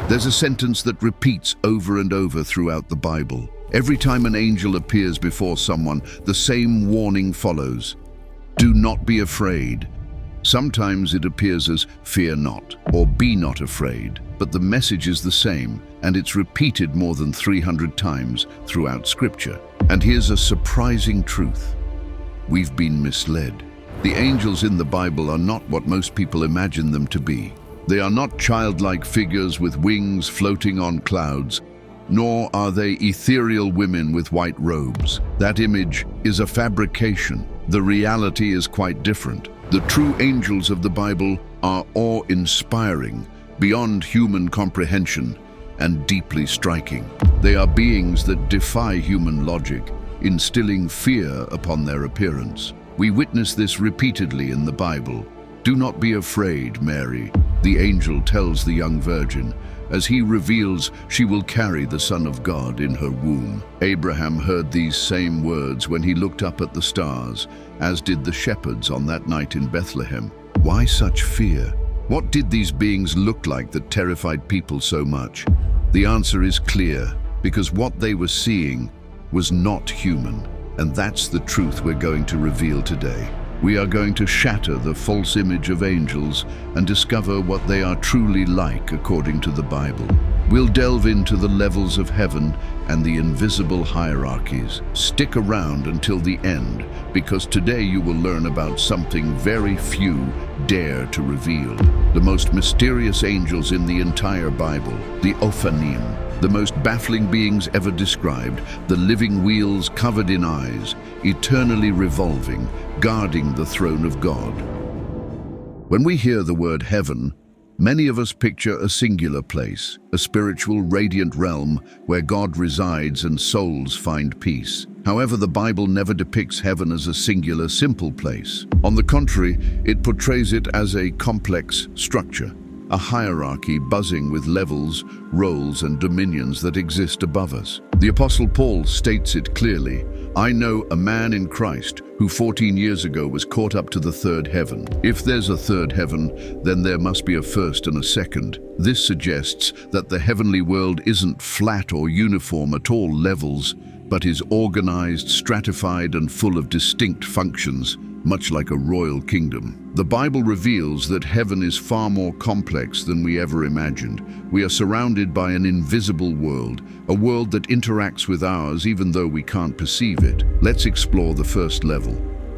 There's a sentence that repeats over and over throughout the Bible. Every time an angel appears before someone, the same warning follows. Do not be afraid. Sometimes it appears as fear not or be not afraid, but the message is the same, and it's repeated more than 300 times throughout Scripture. And here's a surprising truth. We've been misled. The angels in the Bible are not what most people imagine them to be. They are not childlike figures with wings floating on clouds, nor are they ethereal women with white robes. That image is a fabrication. The reality is quite different. The true angels of the Bible are awe-inspiring, beyond human comprehension, and deeply striking. They are beings that defy human logic, instilling fear upon their appearance. We witness this repeatedly in the Bible. Do not be afraid, Mary, the angel tells the young virgin, as he reveals she will carry the Son of God in her womb. Abraham heard these same words when he looked up at the stars, as did the shepherds on that night in Bethlehem. Why such fear? What did these beings look like that terrified people so much? The answer is clear, because what they were seeing was not human, and that's the truth we're going to reveal today. We are going to shatter the false image of angels and discover what they are truly like according to the Bible. We'll delve into the levels of heaven and the invisible hierarchies. Stick around until the end, because today you will learn about something very few dare to reveal. The most mysterious angels in the entire Bible, the Ophanim, the most baffling beings ever described, the living wheels covered in eyes, eternally revolving, guarding the throne of God. When we hear the word heaven, many of us picture a singular place, a spiritual, radiant realm where God resides and souls find peace. However, the Bible never depicts heaven as a singular, simple place. On the contrary, it portrays it as a complex structure, a hierarchy buzzing with levels, roles, and dominions that exist above us. The Apostle Paul states it clearly, I know a man in Christ who 14 years ago was caught up to the third heaven. If there's a third heaven, then there must be a first and a second. This suggests that the heavenly world isn't flat or uniform at all levels, but is organized, stratified, and full of distinct functions, much like a royal kingdom. The Bible reveals that heaven is far more complex than we ever imagined. We are surrounded by an invisible world, a world that interacts with ours even though we can't perceive it. Let's explore the first level.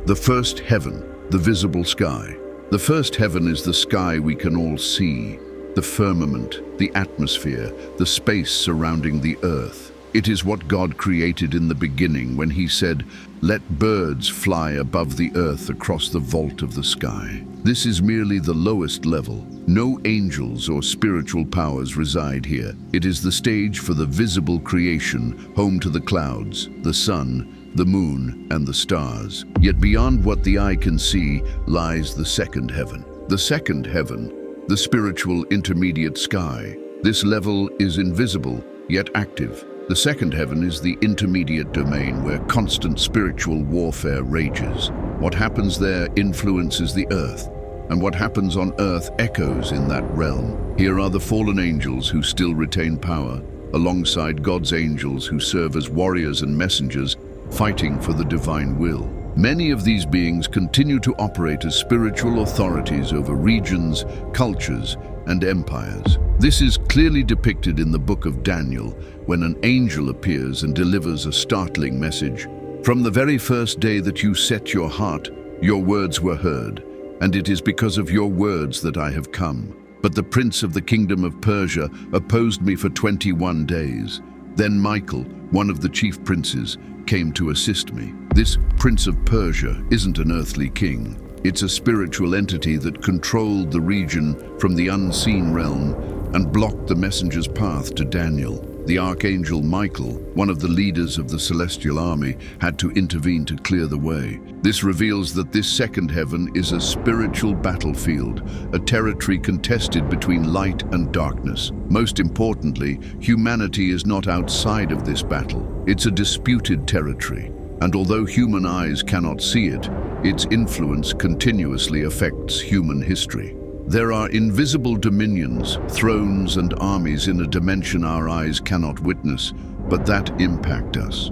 The first heaven, the visible sky. The first heaven is the sky we can all see, the firmament, the atmosphere, the space surrounding the earth. It is what God created in the beginning when he said, "Let birds fly above the earth across the vault of the sky." This is merely the lowest level. No angels or spiritual powers reside here. It is the stage for the visible creation, home to the clouds, the sun, the moon, and the stars. Yet beyond what the eye can see lies the second heaven. The second heaven, the spiritual intermediate sky. This level is invisible, yet active. The second heaven is the intermediate domain where constant spiritual warfare rages. What happens there influences the earth, and what happens on earth echoes in that realm. Here are the fallen angels who still retain power, alongside God's angels who serve as warriors and messengers, fighting for the divine will. Many of these beings continue to operate as spiritual authorities over regions, cultures, and empires. This is clearly depicted in the book of Daniel, when an angel appears and delivers a startling message. From the very first day that you set your heart, your words were heard, and it is because of your words that I have come. But the prince of the kingdom of Persia opposed me for 21 days. Then Michael, one of the chief princes, came to assist me. This prince of Persia isn't an earthly king. It's a spiritual entity that controlled the region from the unseen realm and blocked the messenger's path to Daniel. The archangel Michael, one of the leaders of the celestial army, had to intervene to clear the way. This reveals that this second heaven is a spiritual battlefield, a territory contested between light and darkness. Most importantly, humanity is not outside of this battle. It's a disputed territory, and although human eyes cannot see it, its influence continuously affects human history. There are invisible dominions, thrones and armies in a dimension our eyes cannot witness, but that impact us.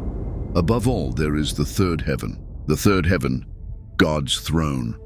Above all, there is the third heaven. The third heaven, God's throne.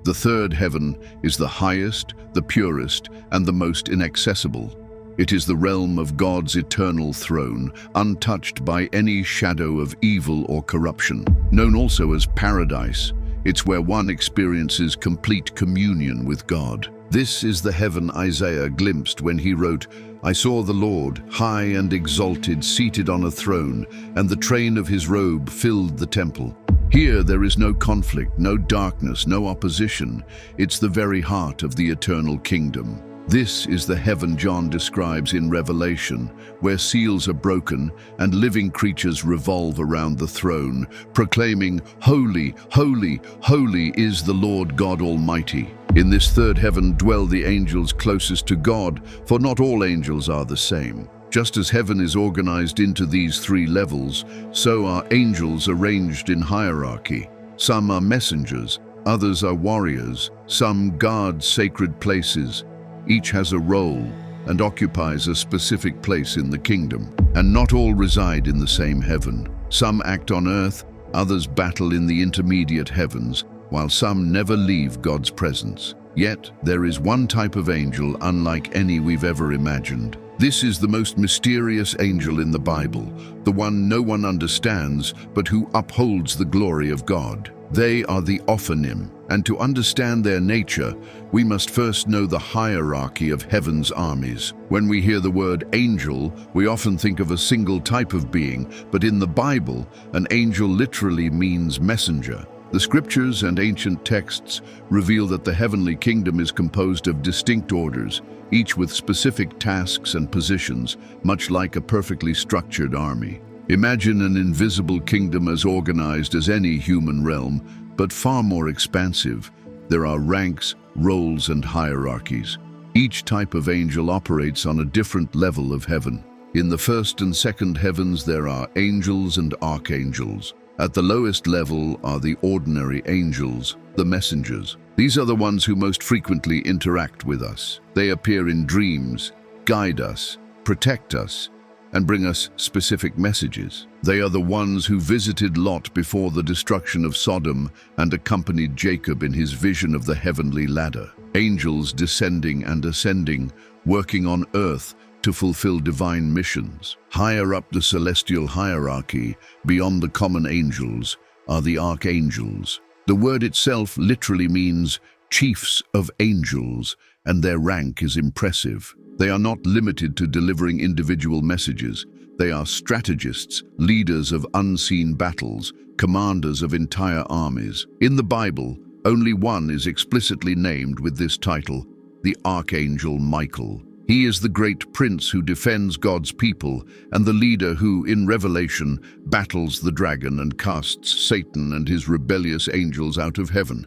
The third heaven is the highest, the purest, and the most inaccessible. It is the realm of God's eternal throne, untouched by any shadow of evil or corruption. Known also as paradise, it's where one experiences complete communion with God. This is the heaven Isaiah glimpsed when he wrote, "I saw the Lord, high and exalted, seated on a throne, and the train of his robe filled the temple." Here there is no conflict, no darkness, no opposition. It's the very heart of the eternal kingdom. This is the heaven John describes in Revelation, where seals are broken and living creatures revolve around the throne, proclaiming, "Holy, holy, holy is the Lord God Almighty." In this third heaven dwell the angels closest to God, for not all angels are the same. Just as heaven is organized into these three levels, so are angels arranged in hierarchy. Some are messengers, others are warriors, some guard sacred places. Each has a role and occupies a specific place in the kingdom. And not all reside in the same heaven. Some act on earth, others battle in the intermediate heavens, while some never leave God's presence. Yet, there is one type of angel unlike any we've ever imagined. This is the most mysterious angel in the Bible, the one no one understands, but who upholds the glory of God. They are the Ophanim, and to understand their nature, we must first know the hierarchy of heaven's armies. When we hear the word angel, we often think of a single type of being, but in the Bible, an angel literally means messenger. The scriptures and ancient texts reveal that the heavenly kingdom is composed of distinct orders, each with specific tasks and positions, much like a perfectly structured army. Imagine an invisible kingdom as organized as any human realm, but far more expansive. There are ranks, roles, and hierarchies. Each type of angel operates on a different level of heaven. In the first and second heavens, there are angels and archangels. At the lowest level are the ordinary angels, the messengers. These are the ones who most frequently interact with us. They appear in dreams, guide us, protect us, and bring us specific messages. They are the ones who visited Lot before the destruction of Sodom and accompanied Jacob in his vision of the heavenly ladder. Angels descending and ascending, working on earth to fulfill divine missions. Higher up the celestial hierarchy, beyond the common angels, are the archangels. The word itself literally means chiefs of angels, and their rank is impressive. They are not limited to delivering individual messages. They are strategists, leaders of unseen battles, commanders of entire armies. In the Bible, only one is explicitly named with this title, the Archangel Michael. He is the great prince who defends God's people and the leader who, in Revelation, battles the dragon and casts Satan and his rebellious angels out of heaven.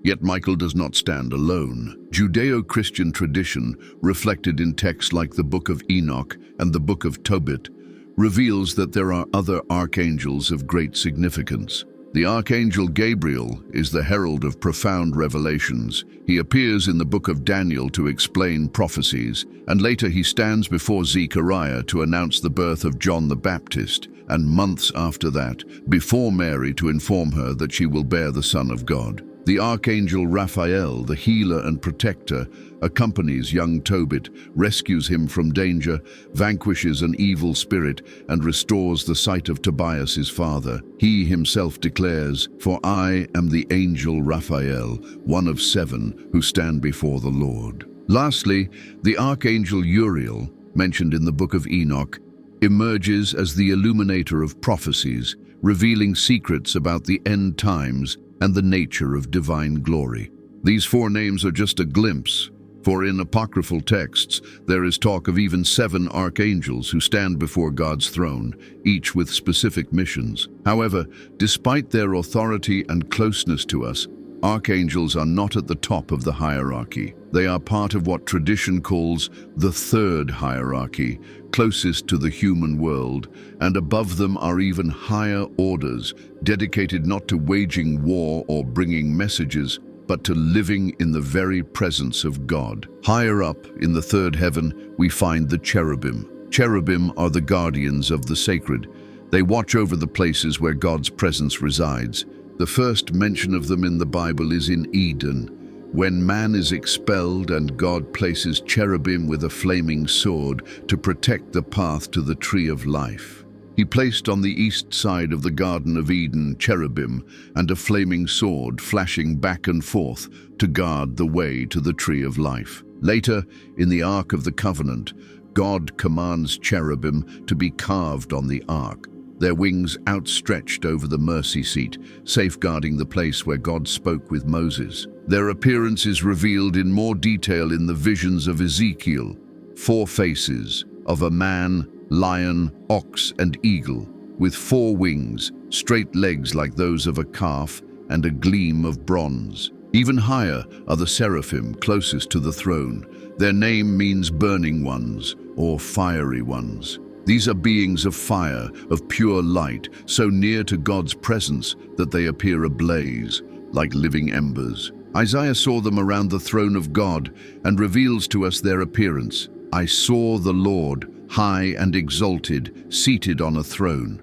Yet Michael does not stand alone. Judeo-Christian tradition, reflected in texts like the Book of Enoch and the Book of Tobit, reveals that there are other archangels of great significance. The Archangel Gabriel is the herald of profound revelations. He appears in the book of Daniel to explain prophecies, and later he stands before Zechariah to announce the birth of John the Baptist, and months after that, before Mary to inform her that she will bear the Son of God. The Archangel Raphael, the healer and protector, accompanies young Tobit, rescues him from danger, vanquishes an evil spirit, and restores the sight of Tobias his father. He himself declares, "For I am the angel Raphael, one of 7 who stand before the Lord." Lastly, the Archangel Uriel, mentioned in the book of Enoch, emerges as the illuminator of prophecies, revealing secrets about the end times and the nature of divine glory. These 4 names are just a glimpse, for in apocryphal texts there is talk of even 7 archangels who stand before God's throne, each with specific missions. However, despite their authority and closeness to us, archangels are not at the top of the hierarchy. They are part of what tradition calls the third hierarchy, closest to the human world, and above them are even higher orders, dedicated not to waging war or bringing messages, but to living in the very presence of God. Higher up, in the third heaven, we find the cherubim. Cherubim are the guardians of the sacred. They watch over the places where God's presence resides. The first mention of them in the Bible is in Eden, when man is expelled and God places cherubim with a flaming sword to protect the path to the tree of life. He placed on the east side of the Garden of Eden cherubim and a flaming sword flashing back and forth to guard the way to the tree of life. Later, in the Ark of the Covenant, God commands cherubim to be carved on the ark, their wings outstretched over the mercy seat, safeguarding the place where God spoke with Moses. Their appearance is revealed in more detail in the visions of Ezekiel, 4 faces of a man, lion, ox, and eagle, with 4 wings, straight legs like those of a calf, and a gleam of bronze. Even higher are the seraphim closest to the throne. Their name means burning ones or fiery ones. These are beings of fire, of pure light, so near to God's presence that they appear ablaze, like living embers. Isaiah saw them around the throne of God and reveals to us their appearance. I saw the Lord, high and exalted, seated on a throne.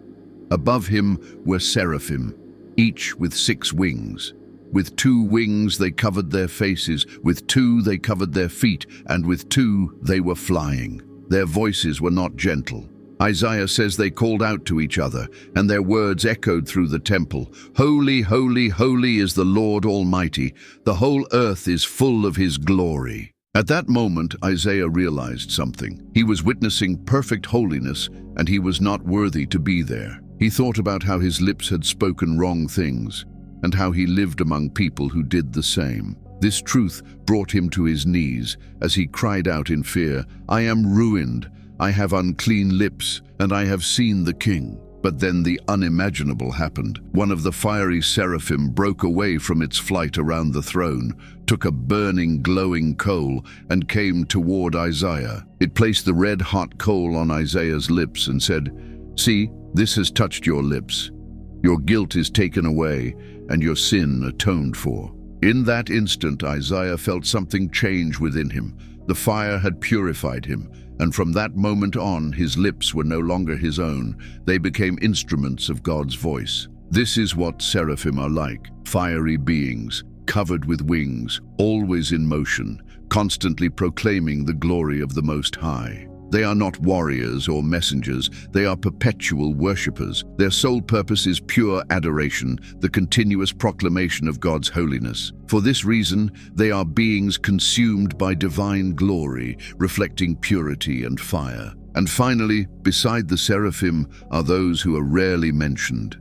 Above him were seraphim, each with 6 wings. With 2 wings they covered their faces, with 2 they covered their feet, and with 2 they were flying. Their voices were not gentle. Isaiah says they called out to each other, and their words echoed through the temple. Holy, holy, holy is the Lord Almighty. The whole earth is full of his glory. At that moment, Isaiah realized something. He was witnessing perfect holiness, and he was not worthy to be there. He thought about how his lips had spoken wrong things, and how he lived among people who did the same. This truth brought him to his knees as he cried out in fear, I am ruined. I have unclean lips, and I have seen the King. But then the unimaginable happened. One of the fiery seraphim broke away from its flight around the throne, took a burning, glowing coal, and came toward Isaiah. It placed the red-hot coal on Isaiah's lips and said, See, this has touched your lips. Your guilt is taken away, and your sin atoned for. In that instant, Isaiah felt something change within him. The fire had purified him, and from that moment on, his lips were no longer his own. They became instruments of God's voice. This is what seraphim are like, fiery beings, covered with wings, always in motion, constantly proclaiming the glory of the Most High. They are not warriors or messengers, they are perpetual worshippers. Their sole purpose is pure adoration, the continuous proclamation of God's holiness. For this reason, they are beings consumed by divine glory, reflecting purity and fire. And finally, beside the seraphim are those who are rarely mentioned,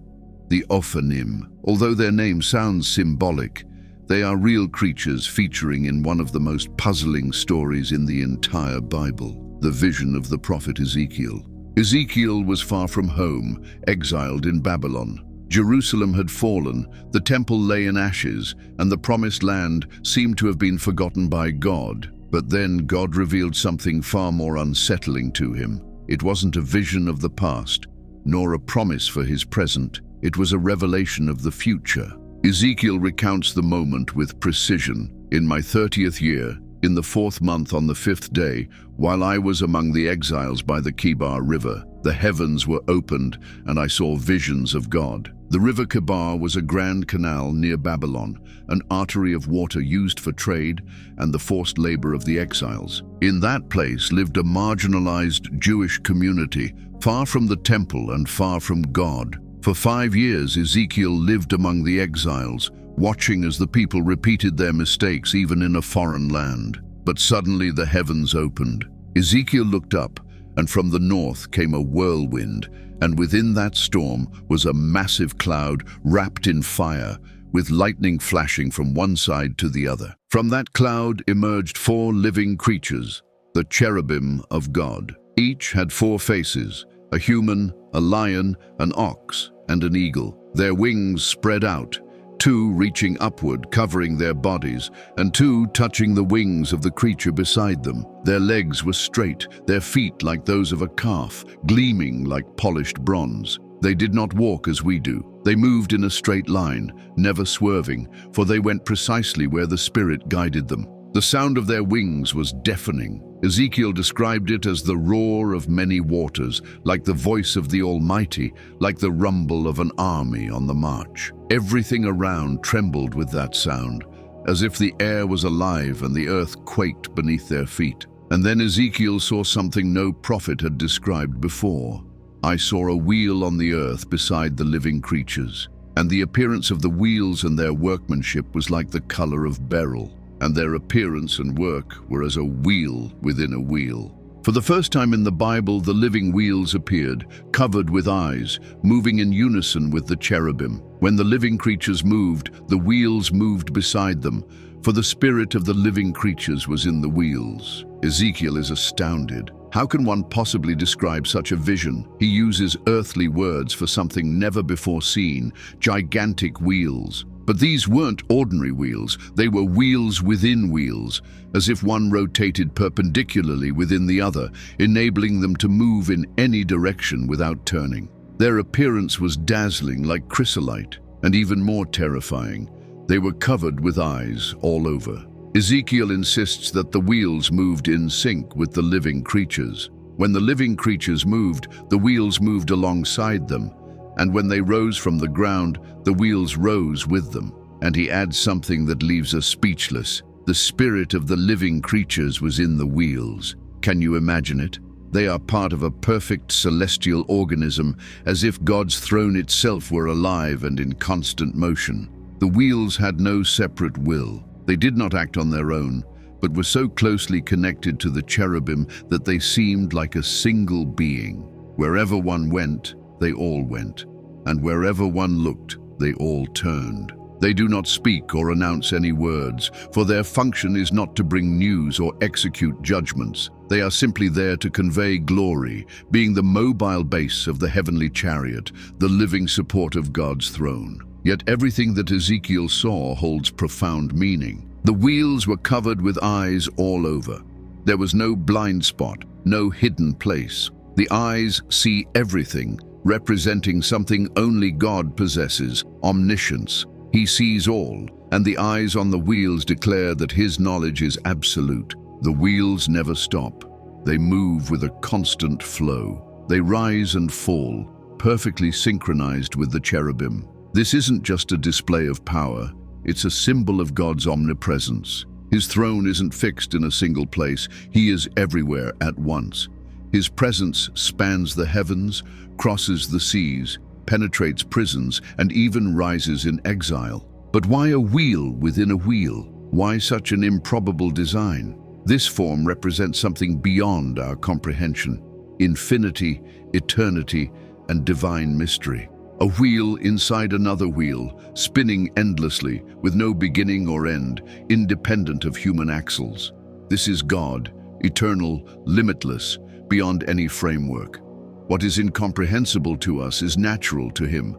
the Ophanim. Although their name sounds symbolic, they are real creatures featuring in one of the most puzzling stories in the entire Bible. The vision of the prophet Ezekiel. Ezekiel was far from home, exiled in Babylon. Jerusalem had fallen, the temple lay in ashes, and the promised land seemed to have been forgotten by God. But then God revealed something far more unsettling to him. It wasn't a vision of the past, nor a promise for his present. It was a revelation of the future. Ezekiel recounts the moment with precision. In my 30th year, in the 4th month on the 5th day, while I was among the exiles by the Kibar River, the heavens were opened, and I saw visions of God. The river Kibar was a grand canal near Babylon, an artery of water used for trade and the forced labor of the exiles. In that place lived a marginalized Jewish community, far from the temple and far from God. For 5 years, Ezekiel lived among the exiles, watching as the people repeated their mistakes even in a foreign land. But suddenly the heavens opened. Ezekiel looked up, and from the north came a whirlwind, and within that storm was a massive cloud wrapped in fire, with lightning flashing from one side to the other. From that cloud emerged 4 living creatures, the cherubim of God. Each had 4 faces, a human, a lion, an ox, and an eagle. Their wings spread out, 2 reaching upward, covering their bodies, and 2 touching the wings of the creature beside them. Their legs were straight, their feet like those of a calf, gleaming like polished bronze. They did not walk as we do. They moved in a straight line, never swerving, for they went precisely where the Spirit guided them. The sound of their wings was deafening. Ezekiel described it as the roar of many waters, like the voice of the Almighty, like the rumble of an army on the march. Everything around trembled with that sound, as if the air was alive and the earth quaked beneath their feet. And then Ezekiel saw something no prophet had described before. I saw a wheel on the earth beside the living creatures, and the appearance of the wheels and their workmanship was like the color of beryl, and their appearance and work were as a wheel within a wheel. For the first time in the Bible, the living wheels appeared, covered with eyes, moving in unison with the cherubim. When the living creatures moved, the wheels moved beside them, for the spirit of the living creatures was in the wheels. Ezekiel is astounded. How can one possibly describe such a vision? He uses earthly words for something never before seen, gigantic wheels. But these weren't ordinary wheels, they were wheels within wheels, as if one rotated perpendicularly within the other, enabling them to move in any direction without turning. Their appearance was dazzling like chrysolite, and even more terrifying. They were covered with eyes all over. Ezekiel insists that the wheels moved in sync with the living creatures. When the living creatures moved, the wheels moved alongside them, and when they rose from the ground, the wheels rose with them. And he adds something that leaves us speechless. The spirit of the living creatures was in the wheels. Can you imagine it? They are part of a perfect celestial organism, as if God's throne itself were alive and in constant motion. The wheels had no separate will. They did not act on their own, but were so closely connected to the cherubim that they seemed like a single being. Wherever one went, they all went, and wherever one looked, they all turned. They do not speak or announce any words, for their function is not to bring news or execute judgments. They are simply there to convey glory, being the mobile base of the heavenly chariot, the living support of God's throne. Yet everything that Ezekiel saw holds profound meaning. The wheels were covered with eyes all over. There was no blind spot, no hidden place. The eyes see everything, representing something only God possesses, omniscience. He sees all, and the eyes on the wheels declare that his knowledge is absolute. The wheels never stop. They move with a constant flow. They rise and fall, perfectly synchronized with the cherubim. This isn't just a display of power, it's a symbol of God's omnipresence. His throne isn't fixed in a single place, he is everywhere at once. His presence spans the heavens, crosses the seas, penetrates prisons, and even rises in exile. But why a wheel within a wheel? Why such an improbable design? This form represents something beyond our comprehension: infinity, eternity, and divine mystery. A wheel inside another wheel, spinning endlessly, with no beginning or end, independent of human axles. This is God, eternal, limitless, beyond any framework. What is incomprehensible to us is natural to him,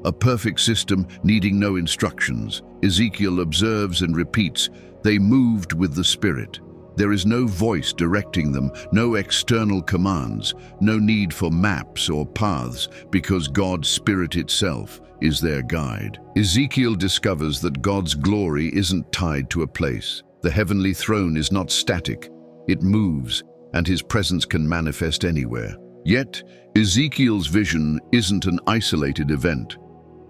a perfect system needing no instructions. Ezekiel observes and repeats, they moved with the Spirit. There is no voice directing them, no external commands, no need for maps or paths, because God's Spirit itself is their guide. Ezekiel discovers that God's glory isn't tied to a place. The heavenly throne is not static. It moves, and his presence can manifest anywhere. Yet, Ezekiel's vision isn't an isolated event.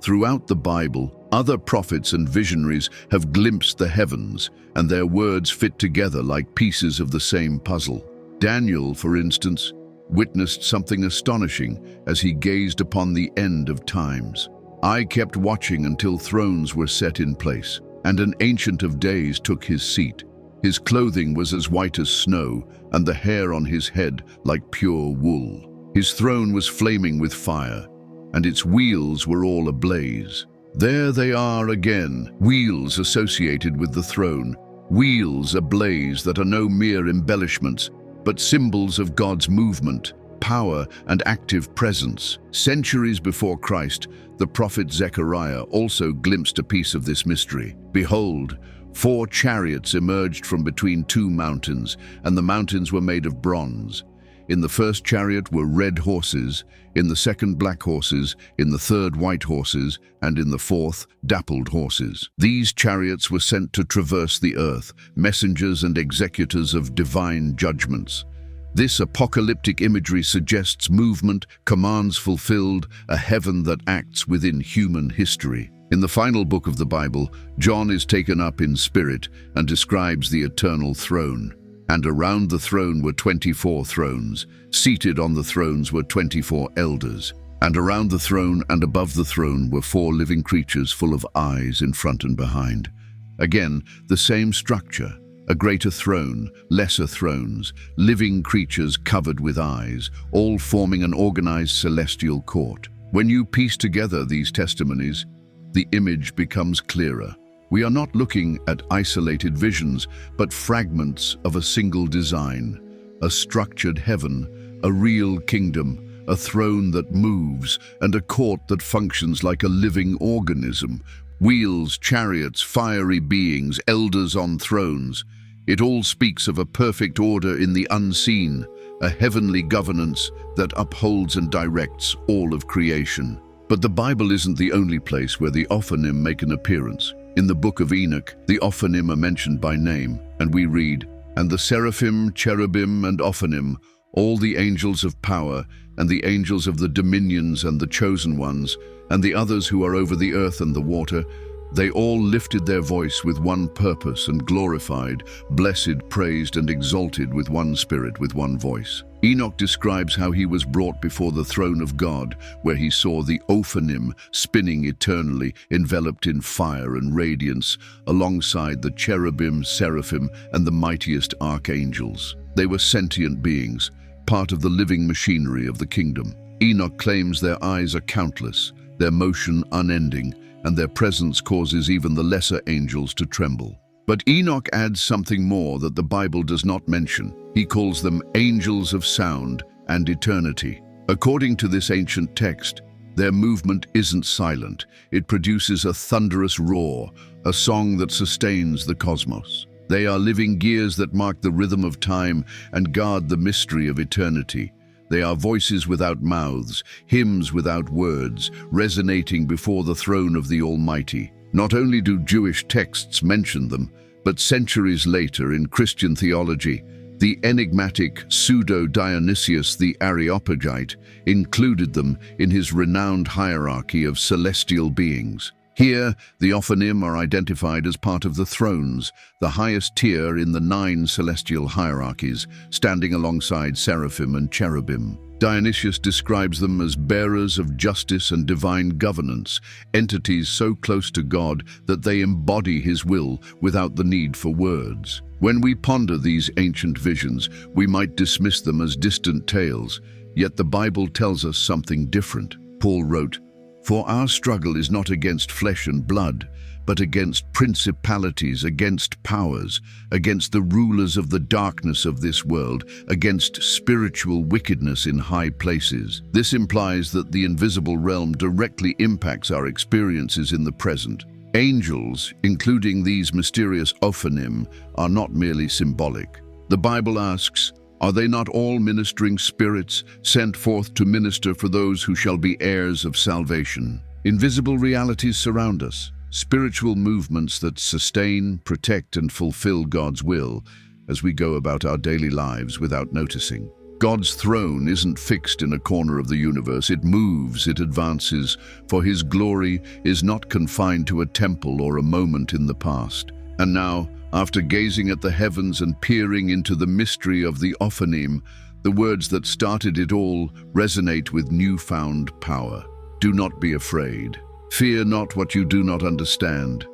Throughout the Bible, other prophets and visionaries have glimpsed the heavens, and their words fit together like pieces of the same puzzle. Daniel, for instance, witnessed something astonishing as he gazed upon the end of times. I kept watching until thrones were set in place, and an Ancient of Days took his seat. His clothing was as white as snow, and the hair on his head like pure wool. His throne was flaming with fire, and its wheels were all ablaze. There they are again, wheels associated with the throne, wheels ablaze that are no mere embellishments, but symbols of God's movement, power, and active presence. Centuries before Christ, the prophet Zechariah also glimpsed a piece of this mystery. Behold, 4 chariots emerged from between 2 mountains, and the mountains were made of bronze. In the first chariot were red horses, in the second black horses, in the third white horses, and in the fourth dappled horses. These chariots were sent to traverse the earth, messengers and executors of divine judgments. This apocalyptic imagery suggests movement, commands fulfilled, a heaven that acts within human history. In the final book of the Bible, John is taken up in spirit and describes the eternal throne. And around the throne were 24 thrones. Seated on the thrones were 24 elders. And around the throne and above the throne were 4 living creatures full of eyes in front and behind. Again, the same structure. A greater throne, lesser thrones, living creatures covered with eyes, all forming an organized celestial court. When you piece together these testimonies, the image becomes clearer. We are not looking at isolated visions, but fragments of a single design, a structured heaven, a real kingdom, a throne that moves, and a court that functions like a living organism. Wheels, chariots, fiery beings, elders on thrones. It all speaks of a perfect order in the unseen, a heavenly governance that upholds and directs all of creation. But the Bible isn't the only place where the Ophanim make an appearance. In the book of Enoch, the Ophanim are mentioned by name, and we read, "And the Seraphim, Cherubim, and Ophanim, all the angels of power, and the angels of the dominions and the chosen ones, and the others who are over the earth and the water, they all lifted their voice with one purpose and glorified, blessed, praised, and exalted with one spirit, with one voice." Enoch describes how he was brought before the throne of God, where he saw the Ophanim spinning eternally, enveloped in fire and radiance, alongside the cherubim, seraphim, and the mightiest archangels. They were sentient beings, part of the living machinery of the kingdom. Enoch claims their eyes are countless, their motion unending, and their presence causes even the lesser angels to tremble. But Enoch adds something more that the Bible does not mention. He calls them angels of sound and eternity. According to this ancient text, their movement isn't silent. It produces a thunderous roar, a song that sustains the cosmos. They are living gears that mark the rhythm of time and guard the mystery of eternity. They are voices without mouths, hymns without words, resonating before the throne of the Almighty. Not only do Jewish texts mention them, but centuries later in Christian theology, the enigmatic Pseudo-Dionysius the Areopagite included them in his renowned hierarchy of celestial beings. Here, the Ophanim are identified as part of the thrones, the highest tier in the 9 celestial hierarchies, standing alongside Seraphim and Cherubim. Dionysius describes them as bearers of justice and divine governance, entities so close to God that they embody his will without the need for words. When we ponder these ancient visions, we might dismiss them as distant tales, yet the Bible tells us something different. Paul wrote, "For our struggle is not against flesh and blood, but against principalities, against powers, against the rulers of the darkness of this world, against spiritual wickedness in high places." This implies that the invisible realm directly impacts our experiences in the present. Angels, including these mysterious Ophanim, are not merely symbolic. The Bible asks, "Are they not all ministering spirits sent forth to minister for those who shall be heirs of salvation?" Invisible realities surround us, spiritual movements that sustain, protect, and fulfill God's will as we go about our daily lives without noticing. God's throne isn't fixed in a corner of the universe. It moves, it advances, for his glory is not confined to a temple or a moment in the past. And now, after gazing at the heavens and peering into the mystery of the Ophanim, the words that started it all resonate with newfound power. Do not be afraid. Fear not what you do not understand.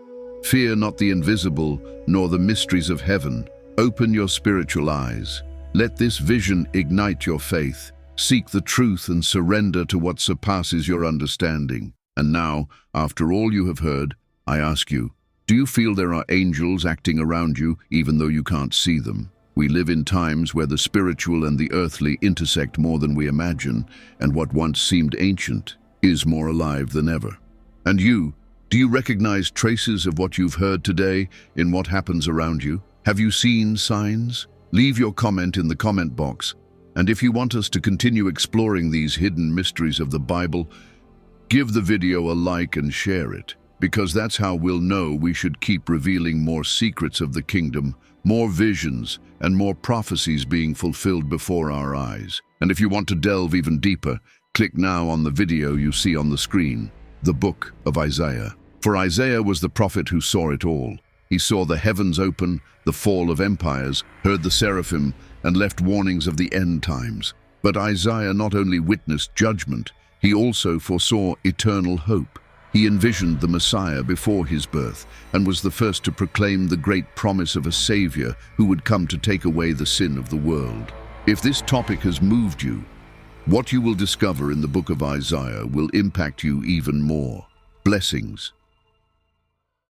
Fear not the invisible, nor the mysteries of heaven. Open your spiritual eyes. Let this vision ignite your faith. Seek the truth and surrender to what surpasses your understanding. And now, after all you have heard, I ask you, do you feel there are angels acting around you even though you can't see them? We live in times where the spiritual and the earthly intersect more than we imagine, and what once seemed ancient is more alive than ever. And you, do you recognize traces of what you've heard today in what happens around you? Have you seen signs? Leave your comment in the comment box. And if you want us to continue exploring these hidden mysteries of the Bible, give the video a like and share it, because that's how we'll know we should keep revealing more secrets of the kingdom, more visions, and more prophecies being fulfilled before our eyes. And if you want to delve even deeper, click now on the video you see on the screen, the book of Isaiah. For Isaiah was the prophet who saw it all. He saw the heavens open, the fall of empires, heard the Seraphim, and left warnings of the end times. But Isaiah not only witnessed judgment, he also foresaw eternal hope. He envisioned the Messiah before his birth and was the first to proclaim the great promise of a Savior who would come to take away the sin of the world. If this topic has moved you, what you will discover in the book of Isaiah will impact you even more. Blessings.